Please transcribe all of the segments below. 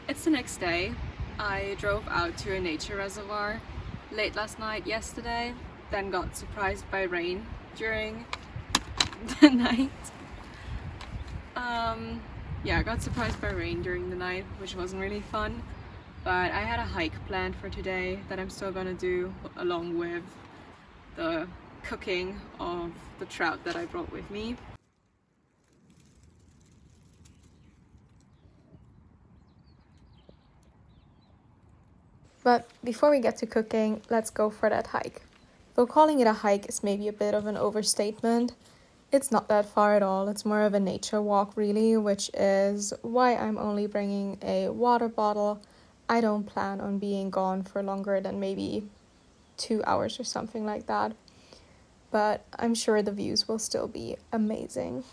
It's the next day. I drove out to a nature reservoir late last night yesterday, then got surprised by rain during the night. Yeah, I got surprised by rain during the night, which wasn't really fun, but I had a hike planned for today that I'm still gonna do along with the cooking of the trout that I brought with me. But before we get to cooking, let's go for that hike. Though calling it a hike is maybe a bit of an overstatement, it's not that far at all. It's more of a nature walk really, which is why I'm only bringing a water bottle. I don't plan on being gone for longer than maybe 2 hours or something like that. But I'm sure the views will still be amazing.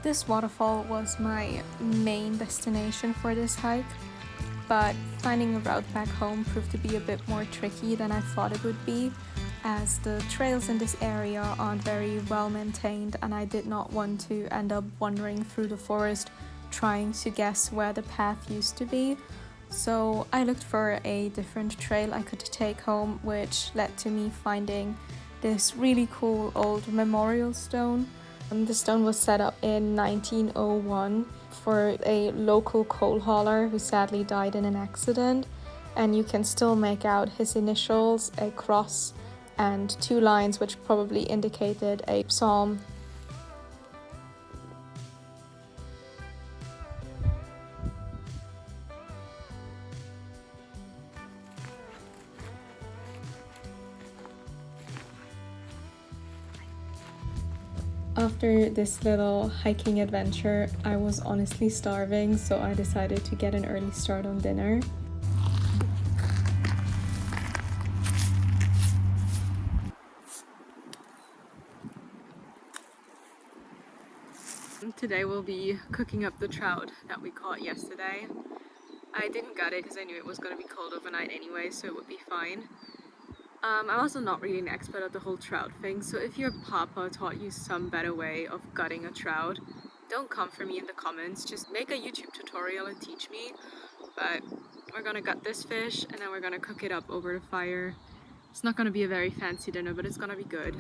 This waterfall was my main destination for this hike, but finding a route back home proved to be a bit more tricky than I thought it would be, as the trails in this area aren't very well maintained and I did not want to end up wandering through the forest trying to guess where the path used to be. So I looked for a different trail I could take home, which led to me finding this really cool old memorial stone. The stone was set up in 1901 for a local coal hauler who sadly died in an accident, and you can still make out his initials, a cross, and 2 lines which probably indicated a psalm. After this little hiking adventure, I was honestly starving, so I decided to get an early start on dinner. Today we'll be cooking up the trout that we caught yesterday. I didn't gut it because I knew it was going to be cold overnight anyway, so it would be fine. I'm also not really an expert at the whole trout thing, so if your papa taught you some better way of gutting a trout, don't come for me in the comments, just make a YouTube tutorial and teach me. But we're gonna gut this fish and then we're gonna cook it up over the fire. It's not gonna be a very fancy dinner, but it's gonna be good.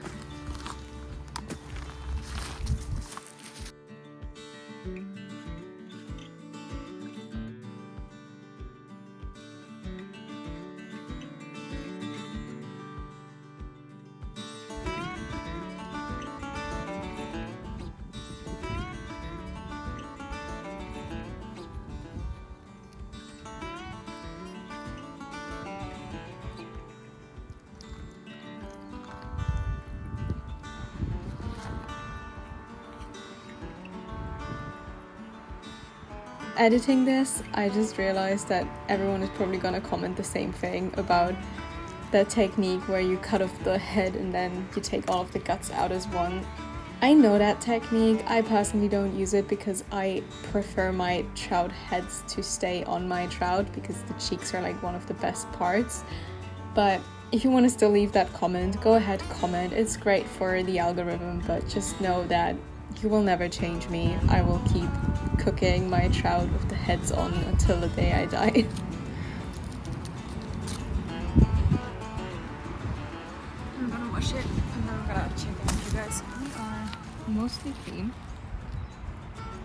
editing this, I just realized that everyone is probably gonna comment the same thing about the technique where you cut off the head and then you take all of the guts out as one. I know that technique. I personally don't use it because I prefer my trout heads to stay on my trout because the cheeks are like one of the best parts. But if you want to still leave that comment, go ahead, comment. It's great for the algorithm, but just know that you will never change me. I will keep cooking my trout with the heads on until the day I die. I'm gonna wash it and then I'm gonna check in with you guys. We are mostly clean.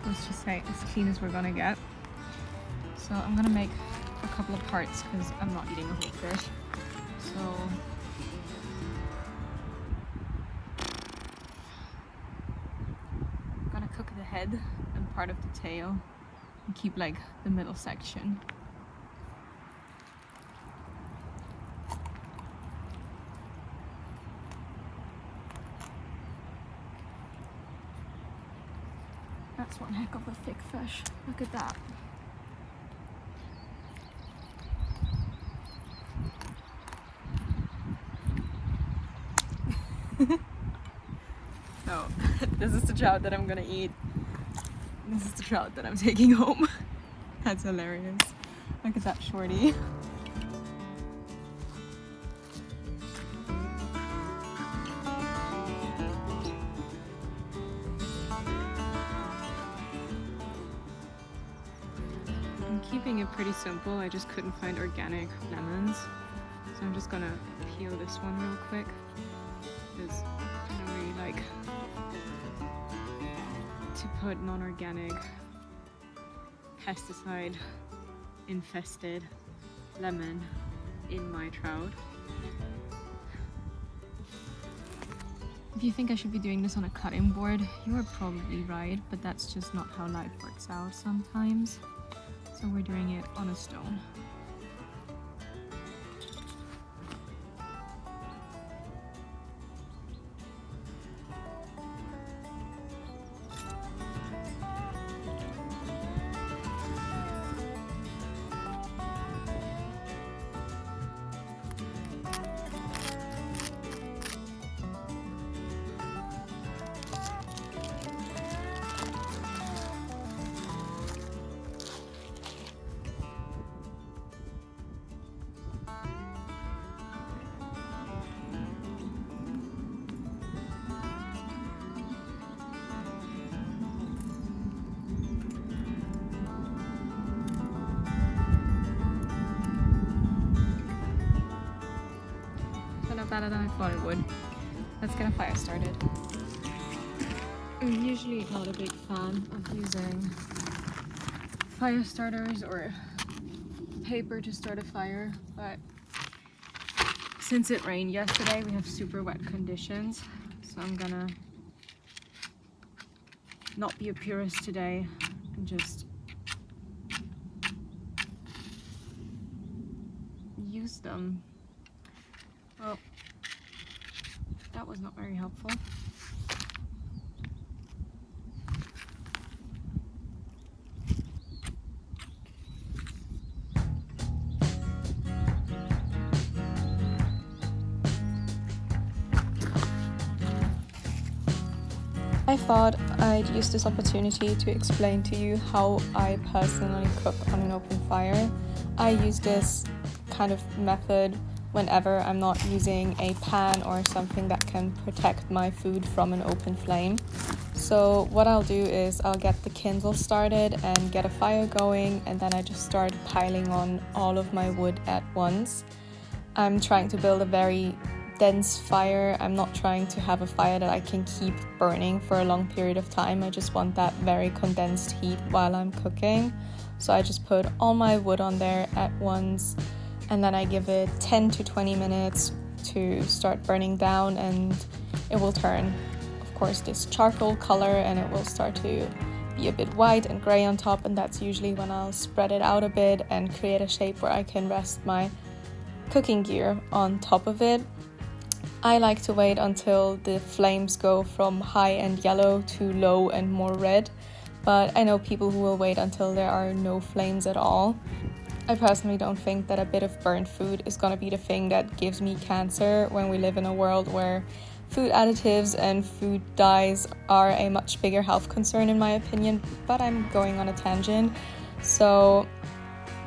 Let's just say as clean as we're gonna get. So I'm gonna make a couple of parts because I'm not eating a whole fish. So I'm gonna cook the head and part of the tail and keep like the middle section. That's one heck of a thick fish. Look at that. So, this is the trout that I'm gonna eat. This is the trout that I'm taking home. That's hilarious. Look at that shorty. I'm keeping it pretty simple. I just couldn't find organic lemons. So I'm just gonna peel this one real quick. Because I don't really like to put non-organic, pesticide infested lemon in my trout. If you think I should be doing this on a cutting board, you are probably right, but that's just not how life works out sometimes. So we're doing it on a stone. Better than I thought it would. Let's get a fire started. I'm usually not a big fan of using fire starters or paper to start a fire, but since it rained yesterday, we have super wet conditions, so I'm gonna not be a purist today and just use them. Well, that was not very helpful. I thought I'd use this opportunity to explain to you how I personally cook on an open fire. I use this kind of method whenever I'm not using a pan or something that can protect my food from an open flame. So what I'll do is I'll get the Kindle started and get a fire going, and then I just start piling on all of my wood at once. I'm trying to build a very dense fire. I'm not trying to have a fire that I can keep burning for a long period of time. I just want that very condensed heat while I'm cooking. So I just put all my wood on there at once, and then I give it 10 to 20 minutes to start burning down, and it will turn, of course, this charcoal color, and it will start to be a bit white and gray on top, and that's usually when I'll spread it out a bit and create a shape where I can rest my cooking gear on top of it. I like to wait until the flames go from high and yellow to low and more red. but I know people who will wait until there are no flames at all. I personally don't think that a bit of burnt food is gonna be the thing that gives me cancer when we live in a world where food additives and food dyes are a much bigger health concern in my opinion, but I'm going on a tangent. So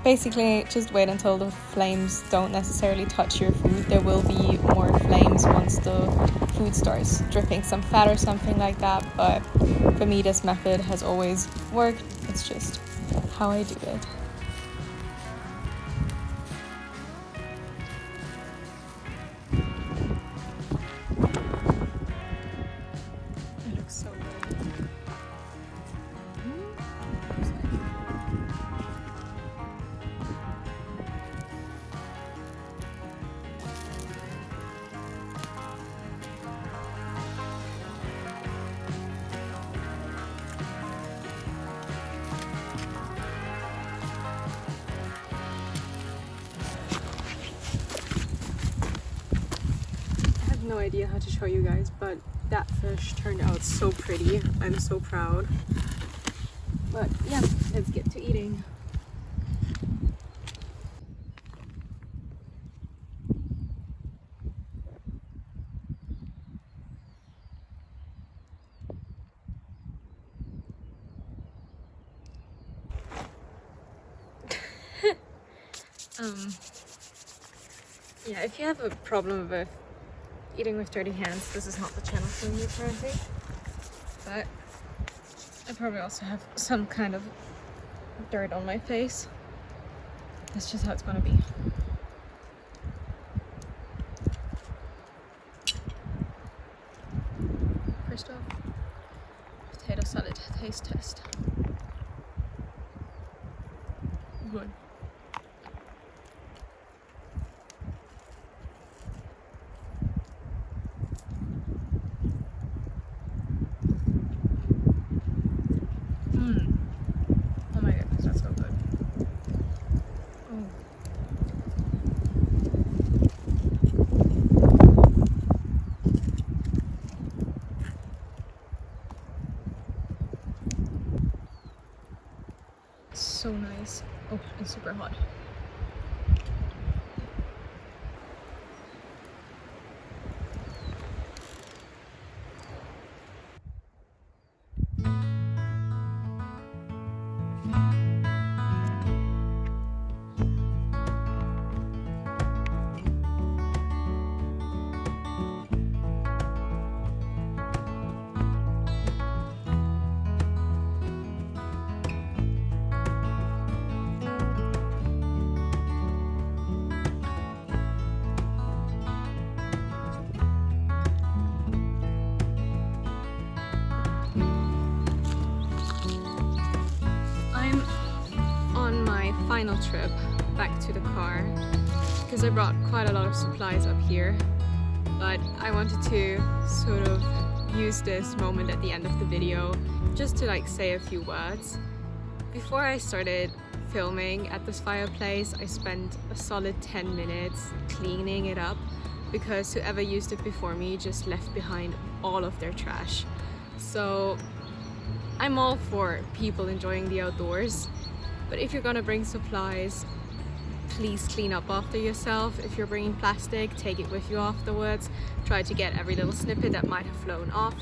basically, just wait until the flames don't necessarily touch your food. There will be more flames once the food starts dripping some fat or something like that, but for me this method has always worked. It's just how I do it. It looks so good. No idea how to show you guys, but that fish turned out so pretty. I'm so proud. But yeah, let's get to eating. Yeah, if you have a problem with eating with dirty hands, this is not the channel for you apparently. But I probably also have some kind of dirt on my face. That's just how it's gonna be. First off, potato salad taste test. Good. Oh my goodness, that's so good. Oh. So nice. Oh, and super hot. Final trip back to the car because I brought quite a lot of supplies up here, but I wanted to sort of use this moment at the end of the video just to like say a few words. Before I started filming at this fireplace, I spent a solid 10 minutes cleaning it up because whoever used it before me just left behind all of their trash. So I'm all for people enjoying the outdoors. But if you're gonna bring supplies, please clean up after yourself. If you're bringing plastic, take it with you afterwards. Try to get every little snippet that might have flown off.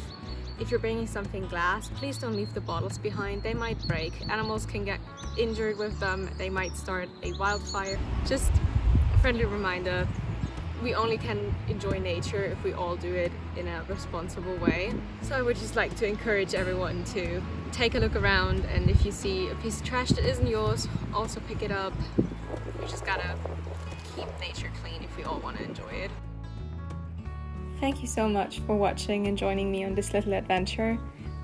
If you're bringing something glass, please don't leave the bottles behind. They might break. Animals can get injured with them. They might start a wildfire. Just a friendly reminder, we only can enjoy nature if we all do it in a responsible way. So I would just like to encourage everyone to take a look around, and if you see a piece of trash that isn't yours, also pick it up. We just gotta keep nature clean if we all want to enjoy it. Thank you so much for watching and joining me on this little adventure.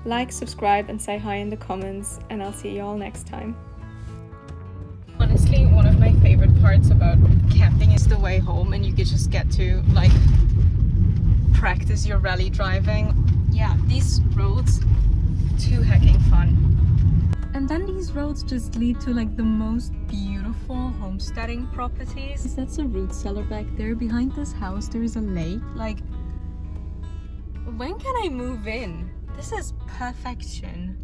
Like, subscribe and say hi in the comments, and I'll see you all next time. Honestly, one of my favorite parts about camping is the way home, and you could just get to like practice your rally driving. Yeah, these roads, too hecking fun. And then these roads just lead to like the most beautiful homesteading properties. That's a root cellar back there. Behind this house there is a lake. Like, when can I move in? This is perfection.